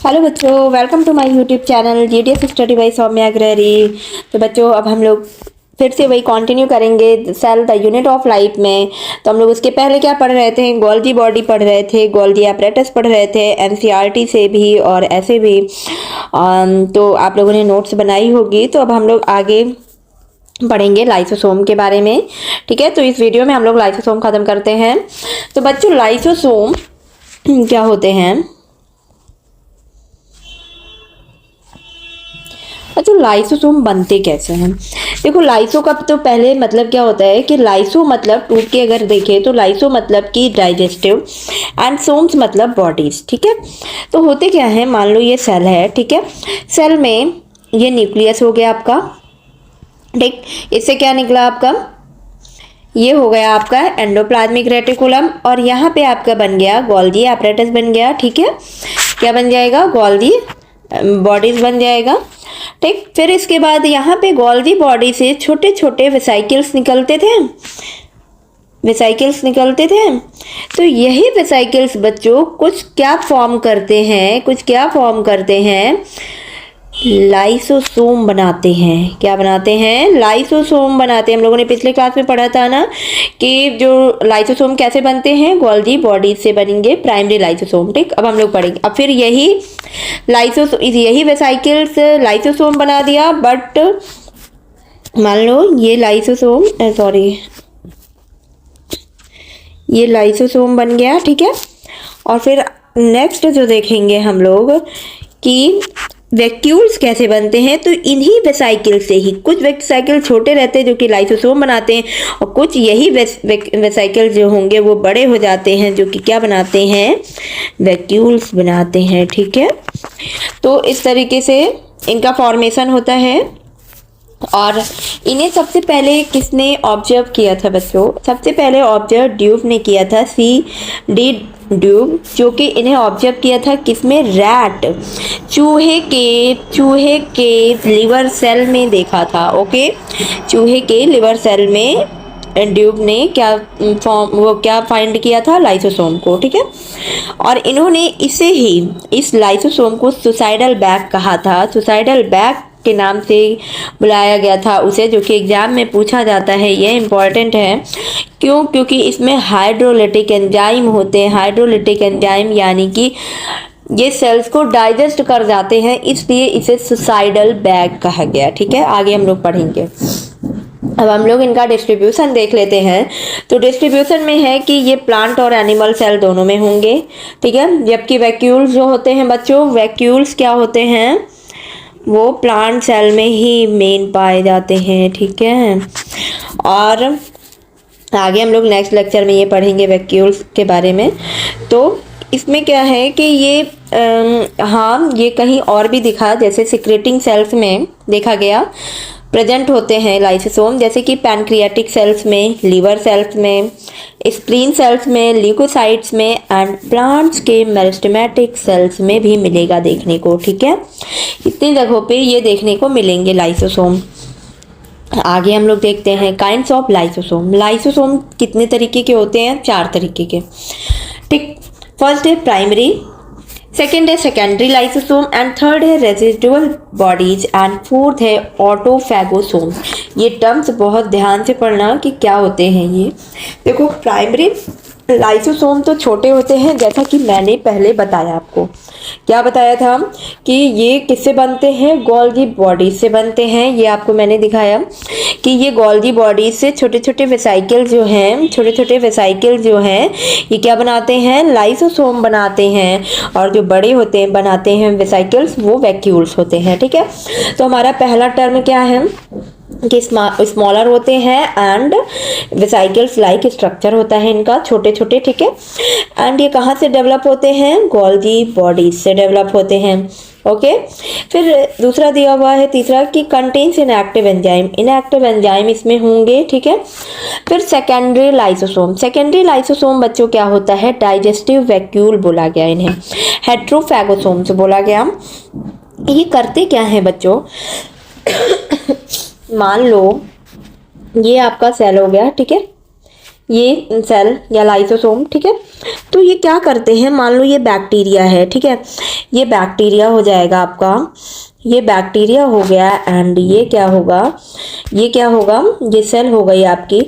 Hello बच्चों, welcome to my YouTube channel GDS study by Saumya Agrahari. तो बच्चों, अब हम लोग फिर से वही कंटिन्यू करेंगे cell the unit of life में। तो हम लोग उसके पहले क्या पढ़ रहे थे? गोल्गी बॉडी पढ़ रहे थे, गोल्गी apparatus पढ़ रहे थे एनसीईआरटी से भी और ऐसे भी। तो आप लोगों ने नोट्स बनाई होगी। तो अब हम लोग आगे पढ़ेंगे लाइसोसोम के बारे में। ठीक है, तो इस वीडियो में हम लोग लाइसोसोम खत्म करते हैं। तो बच्चों, लाइसोसोम क्या होते हैं? अच्छा, लाइसोसोम बनते कैसे हैं? देखो, लाइसो का तो पहले मतलब क्या होता है कि लाइसो मतलब टूट के अगर देखें तो लाइसो मतलब कि डाइजेस्टिव एंड सोम्स मतलब बॉडीज। ठीक है, तो होते क्या है, मान लो ये सेल है। ठीक है, सेल में ये न्यूक्लियस हो गया आपका। ठीक, इससे क्या निकला आपका? ये हो गया आपका एंडोप्लाज्मिक रेटिकुलम और यहाँ पे आपका बन गया गोल्गी एपरेटस बन गया। ठीक है, क्या बन जाएगा? गोल्गी बॉडीज बन जाएगा। ठीक, फिर इसके बाद यहाँ पे गोल्गी बॉडी से छोटे छोटे वेसाइकल्स निकलते थे। वेसाइकल्स निकलते थे। तो यही वेसाइकल्स बच्चों कुछ क्या फॉर्म करते हैं? कुछ क्या फॉर्म करते हैं? लाइसोसोम बनाते हैं। क्या बनाते हैं? लाइसोसोम बनाते हैं। हम लोगों ने पिछले क्लास में पढ़ा था ना कि जो लाइसोसोम कैसे बनते हैं, गोल्गी बॉडी से बनेंगे प्राइमरी लाइसोसोम। ठीक, अब हम लोग पढ़ेंगे। अब फिर यही वेसाइकल्स लाइसोसोम बना दिया। बट मान लो ये लाइसोसोम ये लाइसोसोम बन गया। ठीक है, और फिर नेक्स्ट जो देखेंगे हम लोग कि वैक्यूल्स कैसे बनते हैं। तो इन्हीं वेसाइकल से ही कुछ वेसाइकल छोटे रहते हैं जो कि लाइसोसोम बनाते हैं, और कुछ यही वेसाइकल जो होंगे वो बड़े हो जाते हैं जो कि क्या बनाते हैं? वैक्यूल्स बनाते हैं। ठीक है, तो इस तरीके से इनका फॉर्मेशन होता है। और इन्हें सबसे पहले किसने ऑब्जर्व किया था बच्चों? सबसे पहले ऑब्जर्व ड्यूब ने किया था, C.D. ड्यूब, जो कि इन्हें ऑब्जर्व किया था किसमें? रैट, चूहे के लिवर सेल में देखा था। ओके, चूहे के लिवर सेल में ड्यूब ने क्या फाइंड किया था? लाइसोसोम को। ठीक है, और इन्होंने इस लाइसोसोम को सुसाइडल बैग कहा था। सुसाइडल बैग के नाम से बुलाया गया था उसे, जो कि एग्जाम में पूछा जाता है। ये इम्पॉर्टेंट है। क्यों? क्योंकि इसमें हाइड्रोलिटिक एंजाइम होते हैं। हाइड्रोलिटिक एंजाइम यानी कि ये सेल्स को डाइजेस्ट कर जाते हैं, इसलिए इसे सुसाइडल बैग कहा गया। ठीक है, आगे हम लोग पढ़ेंगे। अब हम लोग इनका डिस्ट्रीब्यूशन देख लेते हैं। तो डिस्ट्रीब्यूशन में है कि ये प्लांट और एनिमल सेल दोनों में होंगे। ठीक है, जबकि वैक्यूल्स जो होते हैं बच्चों, वैक्यूल्स क्या होते हैं? वो प्लांट सेल में ही मेन पाए जाते हैं। ठीक है, और आगे हम लोग नेक्स्ट लेक्चर में ये पढ़ेंगे वैक्यूल्स के बारे में। तो इसमें क्या है कि ये ये कहीं और भी दिखा, जैसे सिक्रेटिंग सेल्स में देखा गया प्रेजेंट होते हैं लाइसोसोम, जैसे कि पैनक्रियाटिक सेल्स में, लिवर सेल्स में, स्प्लीन सेल्स में, ल्यूकोसाइट्स में एंड प्लांट्स के मेरिस्टेमेटिक सेल्स में भी मिलेगा देखने को। ठीक है, इतनी जगहों पे ये देखने को मिलेंगे लाइसोसोम। आगे हम लोग देखते हैं काइंड्स ऑफ लाइसोसोम। लाइसोसोम कितने तरीके के होते हैं? 4 तरीके के। ठीक, फर्स्ट है प्राइमरी, सेकेंड है सेकेंडरी लाइसोसोम एंड थर्ड है रेजिडुअल बॉडीज एंड फोर्थ है ऑटोफैगोसोम। ये टर्म्स बहुत ध्यान से पढ़ना कि क्या होते हैं ये। देखो, प्राइमरी लाइसोसोम तो छोटे होते हैं, जैसा कि मैंने पहले बताया आपको। क्या बताया था कि ये किससे बनते हैं? गोल्गी बॉडीज से बनते हैं। ये आपको मैंने दिखाया कि ये गोल्गी बॉडीज से छोटे छोटे वेसाइकल जो हैं ये क्या बनाते हैं? लाइसोसोम बनाते हैं। और जो बड़े होते हैं बनाते हैं वेसाइकल्स, वो वैक्यूल्स होते हैं। ठीक है, तो हमारा पहला टर्म क्या है कि स्मॉलर होते हैं एंड वेसाइकल्स लाइक स्ट्रक्चर होता है इनका, छोटे छोटे। ठीक है, एंड ये कहाँ से डेवलप होते हैं? गोल्गी बॉडीज से डेवलप होते हैं। ओके, फिर दूसरा दिया हुआ है तीसरा कि contains inactive enzyme. Inactive enzyme इसमें होंगे। ठीक है, फिर सेकेंडरी लाइसोसोम। सेकेंडरी लाइसोसोम बच्चों क्या होता है? डाइजेस्टिव वैक्यूल बोला गया इन्हें, हेट्रोफैगोसोम से बोला गया। ये करते क्या है बच्चों? मान लो ये आपका सेल हो गया। ठीक है, ये सेल या लाइसोसोम, ठीक है। तो ये क्या करते हैं, मान लो ये बैक्टीरिया है, ठीक है, ये बैक्टीरिया हो जाएगा आपका, ये बैक्टीरिया हो गया एंड ये क्या होगा, ये क्या होगा, ये सेल हो गई आपकी।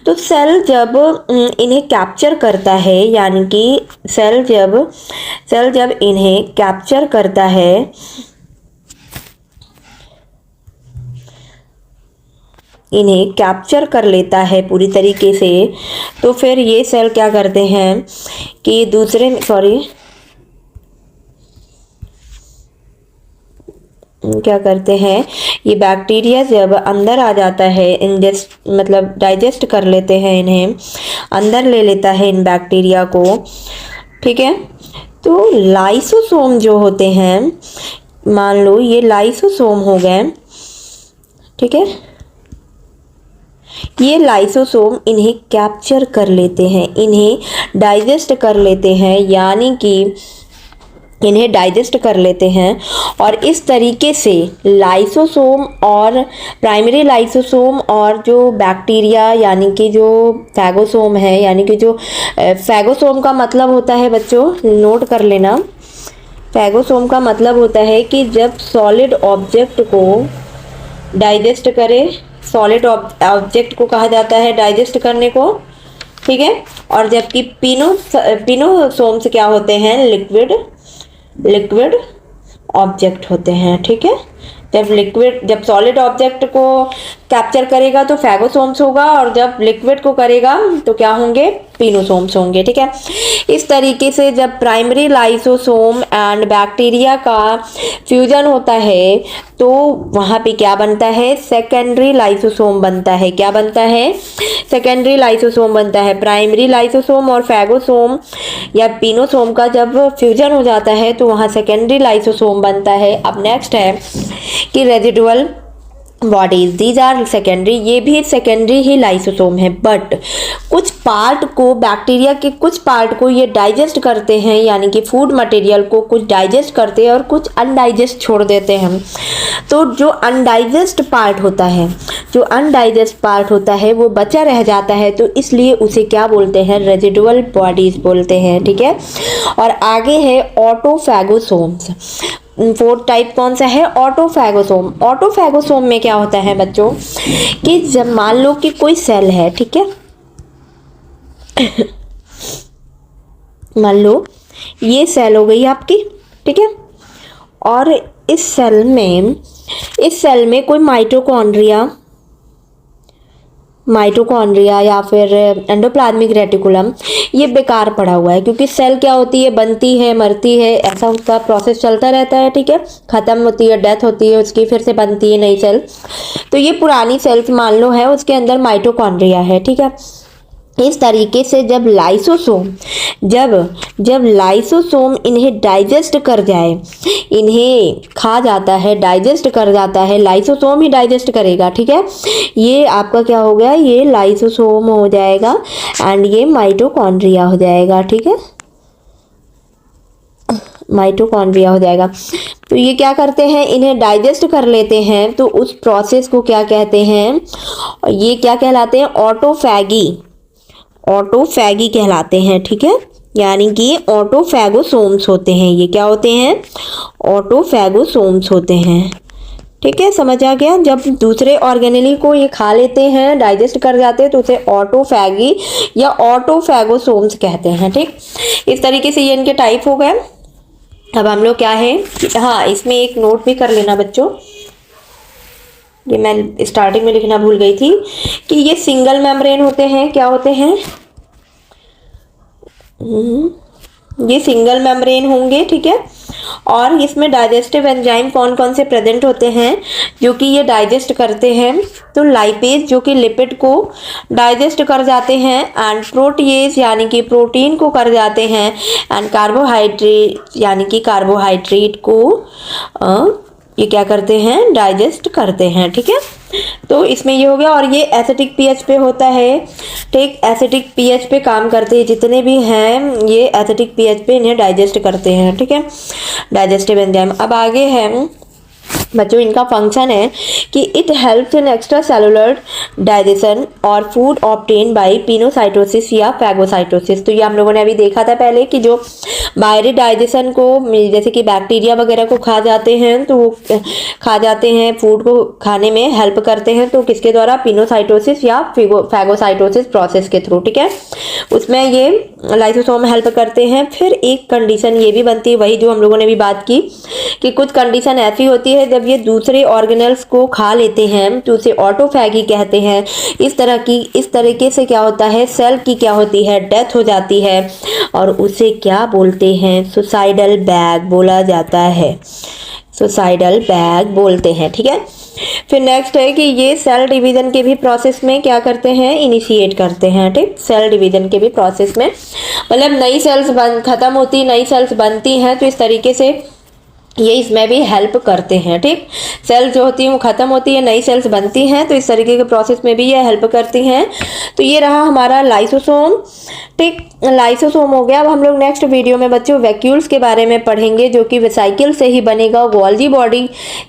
तो सेल जब इन्हें कैप्चर करता है, यानी कि सेल जब इन्हें कैप्चर करता है, इन्हें कैप्चर कर लेता है पूरी तरीके से, तो फिर ये सेल क्या करते हैं कि दूसरे, क्या करते हैं, ये बैक्टीरिया जब अंदर आ जाता है, इंजेस्ट मतलब डाइजेस्ट कर लेते हैं, इन्हें अंदर ले लेता है इन बैक्टीरिया को, ठीक है। तो लाइसोसोम जो होते हैं, मान लो ये लाइसोसोम हो गए, ठीक है, ये लाइसोसोम इन्हें कैप्चर कर लेते हैं, इन्हें डाइजेस्ट कर लेते हैं, यानी कि इन्हें डाइजेस्ट कर लेते हैं। और इस तरीके से लाइसोसोम और प्राइमरी लाइसोसोम और जो बैक्टीरिया यानी कि जो फैगोसोम है, यानी कि जो फैगोसोम का मतलब होता है बच्चों, नोट कर लेना, फैगोसोम का मतलब होता है कि जब सॉलिड ऑब्जेक्ट को डाइजेस्ट करे, सॉलिड ऑब्जेक्ट को कहा जाता है डाइजेस्ट करने को, ठीक है। और जबकि पिनोसोम्स क्या होते हैं, लिक्विड ऑब्जेक्ट होते हैं, ठीक है। जब सॉलिड ऑब्जेक्ट को कैप्चर करेगा तो फैगोसोम्स होगा, और जब लिक्विड को करेगा तो क्या होंगे, पिनोसोम्स होंगे, ठीक है। इस तरीके से जब प्राइमरी लाइसोसोम एंड बैक्टीरिया का फ्यूजन होता है तो वहाँ पे क्या बनता है, सेकेंडरी लाइसोसोम बनता है। क्या बनता है, सेकेंडरी लाइसोसोम बनता है। प्राइमरी लाइसोसोम और फैगोसोम या पिनोसोम का जब फ्यूजन हो जाता है तो वहाँ सेकेंडरी लाइसोसोम बनता है। अब नेक्स्ट है कि residual bodies, these are secondary, ये भी सेकेंडरी ही लाइसोसोम है, बट कुछ पार्ट को, बैक्टीरिया के कुछ पार्ट को ये डाइजेस्ट करते हैं, यानी कि फूड मटेरियल को कुछ डाइजेस्ट करते हैं और कुछ अनडाइजेस्ट छोड़ देते हैं। तो जो अनडाइजेस्ट पार्ट होता है वो बचा रह जाता है, तो इसलिए उसे क्या बोलते हैं, रेजिडुअल बॉडीज बोलते हैं, ठीक है। और आगे है ऑटोफैगोसोम्स। फोर्थ टाइप कौन सा है, ऑटोफैगोसोम। ऑटोफैगोसोम में क्या होता है बच्चों कि जब मान लो कि कोई सेल है, ठीक है, मान लो ये सेल हो गई आपकी, ठीक है, और इस सेल में कोई माइटोकॉन्ड्रिया या फिर एंडोप्लाज्मिक रेटिकुलम ये बेकार पड़ा हुआ है, क्योंकि सेल क्या होती है, बनती है, मरती है, ऐसा उसका प्रोसेस चलता रहता है, ठीक है, खत्म होती है, डेथ होती है उसकी, फिर से बनती है नई सेल। तो ये पुरानी सेल्स मान लो है, उसके अंदर माइटोकॉन्ड्रिया है, ठीक है। इस तरीके से जब लाइसोसोम इन्हें डाइजेस्ट कर जाए, इन्हें खा जाता है, डाइजेस्ट कर जाता है, लाइसोसोम ही डाइजेस्ट करेगा, ठीक है। ये आपका क्या हो गया, ये लाइसोसोम हो जाएगा एंड ये माइटोकॉन्ड्रिया हो जाएगा, ठीक है, माइटोकॉन्ड्रिया हो जाएगा। तो ये क्या करते हैं, इन्हें डाइजेस्ट कर लेते हैं, तो उस प्रोसेस को क्या कहते हैं, ये क्या कहलाते हैं, ऑटोफैगी कहलाते हैं, ठीक है, यानी कि ऑटोफैगोसोम्स होते हैं। ये क्या होते हैं, ऑटोफैगोसोम्स होते हैं, ठीक है, समझ आ गया। जब दूसरे ऑर्गेनेली को ये खा लेते हैं, डाइजेस्ट कर जाते हैं, तो उसे ऑटोफैगी या ऑटोफैगोसोम्स कहते हैं, ठीक। इस तरीके से ये इनके टाइप हो गए। अब हम लोग क्या है, हाँ, इसमें एक नोट भी कर लेना बच्चों, ये मैं स्टार्टिंग में लिखना भूल गई थी कि ये सिंगल मेम्ब्रेन होते हैं। क्या होते हैं, ये सिंगल मेम्ब्रेन होंगे, ठीक है। और इसमें डाइजेस्टिव एंजाइम कौन कौन से प्रेजेंट होते हैं जो कि ये डाइजेस्ट करते हैं, तो लाइपेज जो कि लिपिड को डाइजेस्ट कर जाते हैं, एंड प्रोटीएज यानी कि प्रोटीन को कर जाते हैं, एंड कार्बोहाइड्रेट यानी कि कार्बोहाइड्रेट को ये क्या करते हैं, डाइजेस्ट करते हैं, ठीक है। तो इसमें ये हो गया। और ये एसिडिक पीएच पे होता है, ठीक, एसिडिक पीएच पे काम करते हैं जितने भी हैं, ये एसिडिक पीएच पे इन्हें डाइजेस्ट करते हैं, ठीक है, डाइजेस्टिव एंजाइम। अब आगे है बच्चों इनका फंक्शन है कि it helps in extra cellular digestion और फूड ऑब्टेन बाय पिनोसाइटोसिस या फैगोसाइटोसिस। तो ये हम लोगों ने अभी देखा था पहले कि जो बाहरी डाइजेशन को जैसे कि बैक्टीरिया वगैरह को खा जाते हैं, तो वो खा जाते हैं, फूड को खाने में हेल्प करते हैं, तो किसके द्वारा? पिनोसाइटोसिस या फैगोसाइटोसिस प्रोसेस के थ्रू, ठीक है। उसमें ये लाइसोसोम हेल्प करते हैं। फिर एक कंडीशन ये भी बनती है, वही जो हम लोगों ने भी बात की कि कुछ कंडीशन ऐसी होती है जब ये दूसरे ऑर्गेनल्स को खा लेते हैं तो उसे ऑटोफैगी कहते हैं। इस तरीके से क्या होता है, सेल की क्या होती है, डेथ हो जाती है और उसे क्या बोलते हैं? सुसाइडल बैग बोला जाता है, सुसाइडल बैग बोलते हैं, ठीक है। फिर नेक्स्ट है कि ये सेल डिवीजन के भी प्रोसेस में क्या करते हैं? इनिशिएट करते हैं, ठीक। सेल डिवीजन के भी प्रोसेस में मतलब नई सेल्स खत्म होती, नई सेल्स बनती हैं, तो इस तरीके से ये इसमें भी हेल्प करते हैं, ठीक। सेल्स जो होती हैं वो ख़त्म होती है, नई सेल्स बनती हैं, तो इस तरीके के प्रोसेस में भी ये हेल्प करती हैं। तो ये रहा हमारा लाइसोसोम, ठीक। लाइसोसोम हो गया। अब हम लोग नेक्स्ट वीडियो में बच्चों वैक्यूल्स के बारे में पढ़ेंगे, जो कि वेसाइकिल से ही बनेगा, गोल्गी बॉडी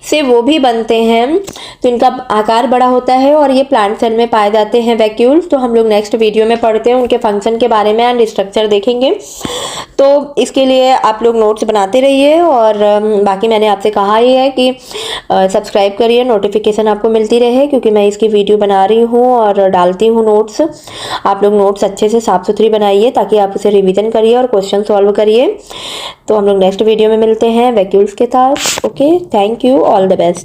से वो भी बनते हैं, तो इनका आकार बड़ा होता है और ये प्लांट सेल में पाए जाते हैं वैक्यूल्स। तो हम लोग नेक्स्ट वीडियो में पढ़ते हैं उनके फंक्शन के बारे में एंड स्ट्रक्चर देखेंगे। तो इसके लिए आप लोग नोट्स बनाते रहिए और बाकी मैंने आपसे कहा ही है कि सब्सक्राइब करिए, नोटिफिकेशन आपको मिलती रहे, क्योंकि मैं इसकी वीडियो बना रही हूँ और डालती हूँ नोट्स। आप लोग नोट्स अच्छे से साफ़ सुथरी बनाइए ताकि आप उसे रिवीजन करिए और क्वेश्चन सॉल्व करिए। तो हम लोग नेक्स्ट वीडियो में मिलते हैं वैक्यूल्स के साथ। Okay, thank you, all the best.